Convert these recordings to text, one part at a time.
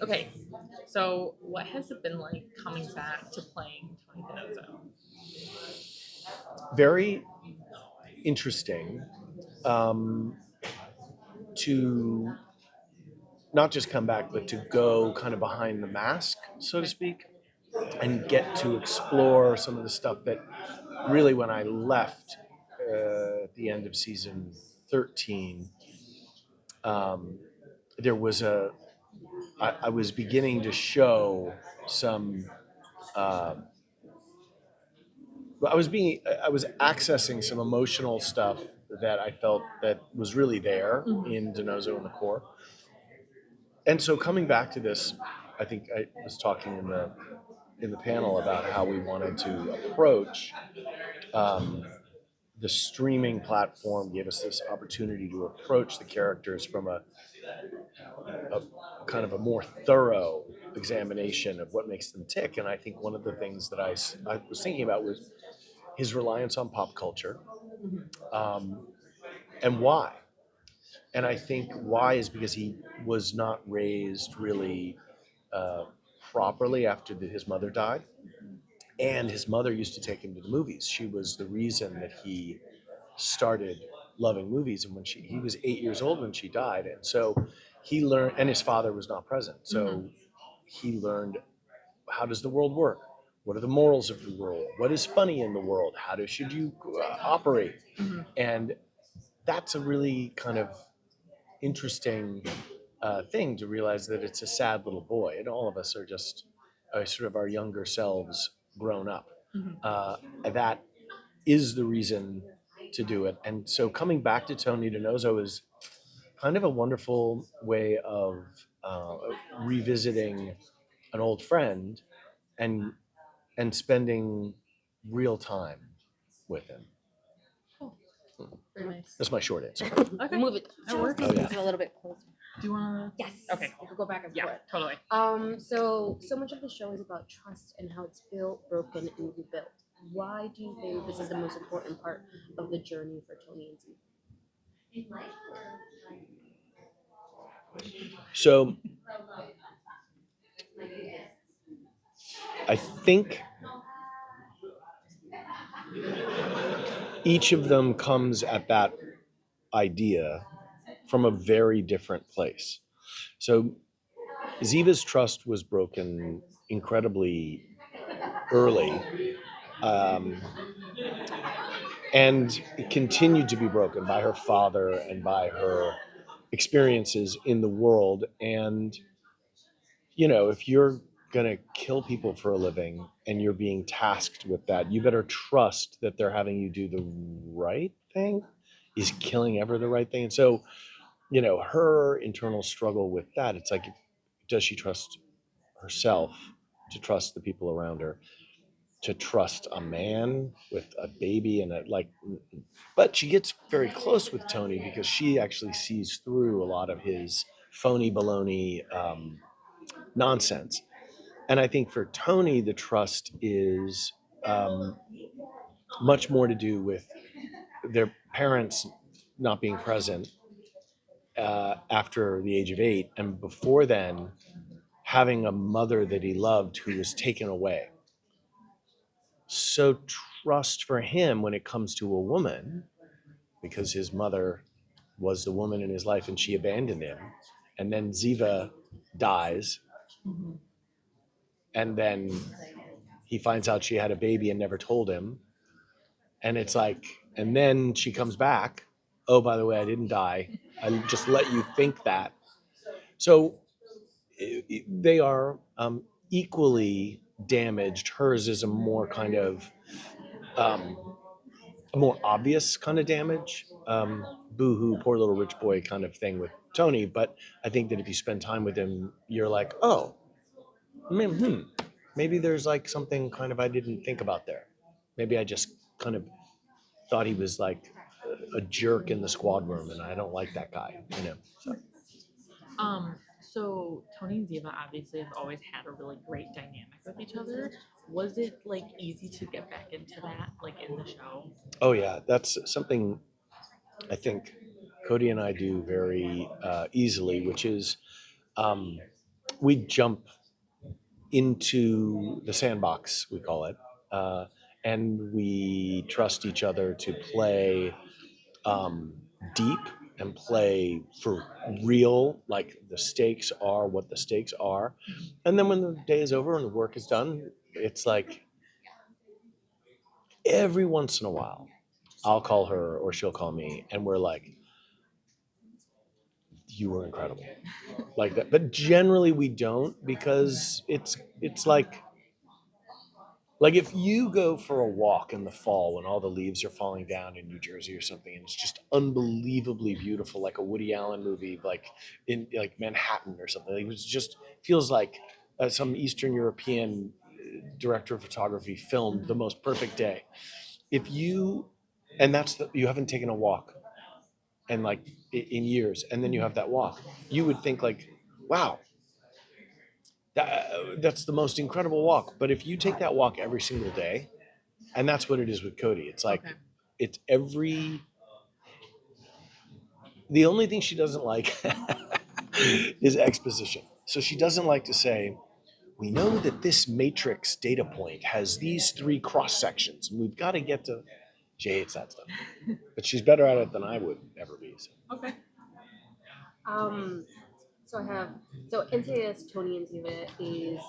Okay, so what has it been like coming back to playing Tony DiNozzo? Very interesting to not just come back, but to go kind of behind the mask, so to speak, and get to explore some of the stuff that really, when I left at the end of season 13, um, there was I was beginning to show some. Uh, I was accessing some emotional stuff that I felt that was really there in DiNozzo and the core. And so coming back to this, I think I was talking in the panel about how we wanted to approach the streaming platform gave us this opportunity to approach the characters from a kind of a more thorough examination of what makes them tick. And I think one of the things that I was thinking about was his reliance on pop culture, um, and why. And I think why is because he was not raised really uh, properly after his mother died. And his mother used to take him to the movies. She was the reason that he started loving movies. And when he was 8 years old when she died. And so he learned, and his father was not present. So he learned, how does the world work? What are the morals of the world? What is funny in the world? Should you operate? And that's a really kind of interesting thing to realize that it's a sad little boy, and all of us are just sort of our younger selves grown up. That is the reason to do it. And so coming back to Tony DiNozzo is kind of a wonderful way of revisiting an old friend and spending real time with him. Very nice. That's my short answer. Okay. Move it That works. just a little bit closer. Do you want to? Yes. Okay. We could go back and Yeah, forth. totally. So much of the show is about trust and how it's built, broken, and rebuilt. Why do you think this is the most important part of the journey for Tony and Ziva? So I think each of them comes at that idea from a very different place. So Ziva's trust was broken incredibly early, um, and it continued to be broken by her father and by her experiences in the world. And, if you're going to kill people for a living and you're being tasked with that, you better trust that they're having you do the right thing. Is killing ever the right thing? And so, her internal struggle with that, it's like, does she trust herself, to trust the people around her, to trust a man with a baby and but she gets very close with Tony because she actually sees through a lot of his phony baloney nonsense. And I think for Tony, the trust is much more to do with their parents not being present after the age of 8, and before then having a mother that he loved who was taken away. So trust for him when it comes to a woman, because his mother was the woman in his life and she abandoned him. And then Ziva dies. And then he finds out she had a baby and never told him. And it's like, and then she comes back. Oh, by the way, I didn't die. I just let you think that. So they are equally damaged. Hers is a more kind of a more obvious kind of damage, boo-hoo, poor little rich boy kind of thing with Tony. But I think that if you spend time with him, you're like, oh, maybe there's like something kind of I didn't think about there. Maybe I just kind of thought he was like a jerk in the squad room, and I don't like that guy. So. So Tony and Ziva obviously have always had a really great dynamic with each other. Was it like easy to get back into that, like in the show? Oh yeah, that's something I think Cody and I do very easily, which is we jump into the sandbox, we call it, and we trust each other to play deep and play for real, like the stakes are what the stakes are. And then when the day is over and the work is done, it's like every once in a while, I'll call her or she'll call me, and we're like, "You were incredible," like that. But generally, we don't, because it's like if you go for a walk in the fall when all the leaves are falling down in New Jersey or something, and it's just unbelievably beautiful, like a Woody Allen movie, like in like Manhattan or something. It was just feels like some Eastern European director of photography filmed the most perfect day. If you, and you haven't taken a walk and like in years, and then you have that walk, you would think like, wow, that's the most incredible walk. But if you take that walk every single day, and that's what it is with Cody. It's like Okay. it's every. The only thing she doesn't like is exposition. So she doesn't like to say, "We know that this matrix data point has these three cross sections, and we've got to get to." She hates that stuff, but she's better at it than I would ever be. So. Okay. Um, so NCIS Tony and Ziva is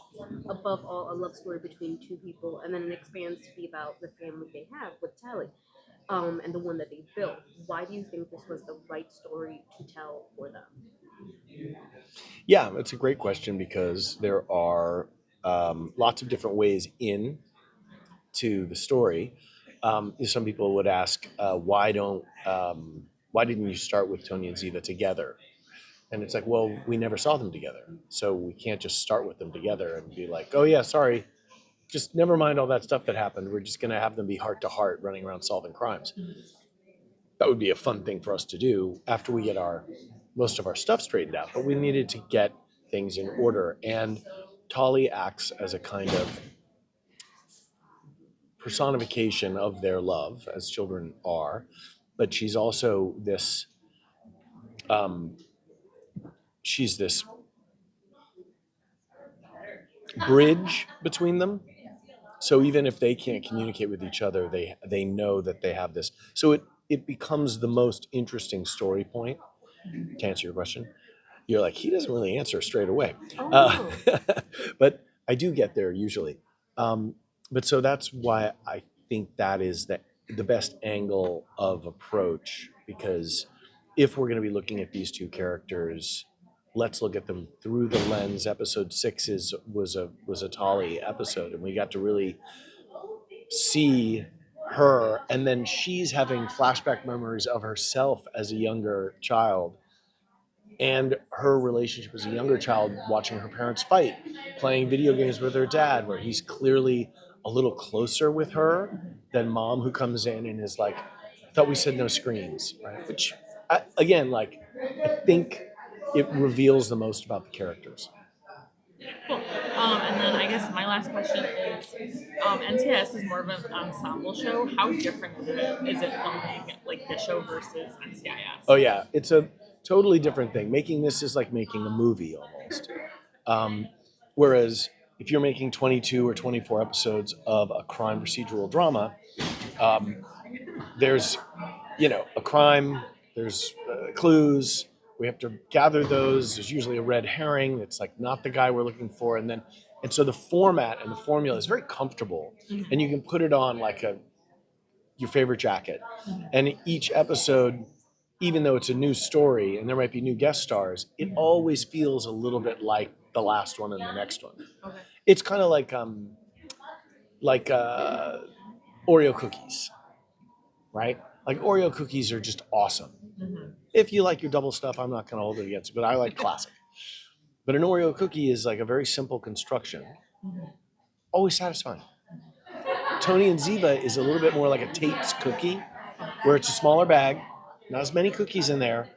above all a love story between two people, and then it expands to be about the family they have with Tally, and the one that they built. Why do you think this was the right story to tell for them? Yeah, it's a great question because there are lots of different ways in to the story. Some people would ask, why didn't you start with Tony and Ziva together? And it's like, well, we never saw them together, so we can't just start with them together and be like, oh yeah, sorry, just never mind all that stuff that happened. We're just going to have them be heart to heart running around solving crimes. That would be a fun thing for us to do after we get most of our stuff straightened out. But we needed to get things in order, and Tolly acts as a kind of personification of their love, as children are, but she's also this. Um, she's this bridge between them. So even if they can't communicate with each other, they know that they have this. So it becomes the most interesting story point. To answer your question, you're like, he doesn't really answer straight away, Oh. but I do get there usually. But so that's why I think that is the best angle of approach, because if we're going to be looking at these two characters, let's look at them through the lens. Episode 6 was a Tolly episode, and we got to really see her, and then she's having flashback memories of herself as a younger child, and her relationship as a younger child, watching her parents fight, playing video games with her dad, where he's clearly a little closer with her than mom, who comes in and is like, I thought we said no screens, right? Which, again, like, I think it reveals the most about the characters. Cool. And then I guess my last question is, NCIS is more of an ensemble show. How different is it filming like this show versus NCIS? Oh yeah, it's a totally different thing. Making this is like making a movie almost. Whereas if you're making 22 or 24 episodes of a crime procedural drama, um, there's a crime, there's clues. We have to gather those. There's usually a red herring that's like not the guy we're looking for, and so the format and the formula is very comfortable, and you can put it on like your favorite jacket, and each episode, even though it's a new story and there might be new guest stars, it always feels a little bit like the last one and the next one. Okay. It's kind of like Oreo cookies, right? Like Oreo cookies are just awesome. Mm-hmm. If you like your double stuff, I'm not going to hold it against you, but I like classic. But an Oreo cookie is like a very simple construction, always satisfying. Tony and Ziva is a little bit more like a Tate's cookie, where it's a smaller bag, not as many cookies in there,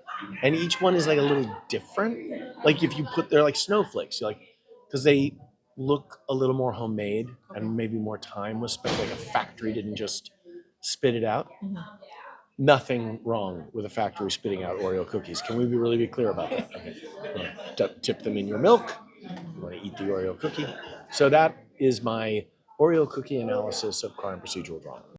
and each one is like a little different. Like if you they're like snowflakes, you're like, because they look a little more homemade, and maybe more time was spent. Like a factory didn't just spit it out. Mm-hmm. Nothing wrong with a factory spitting out Oreo cookies. Can we really be clear about that? Okay. Tip them in your milk. You want to eat the Oreo cookie. So that is my Oreo cookie analysis of crime procedural drama.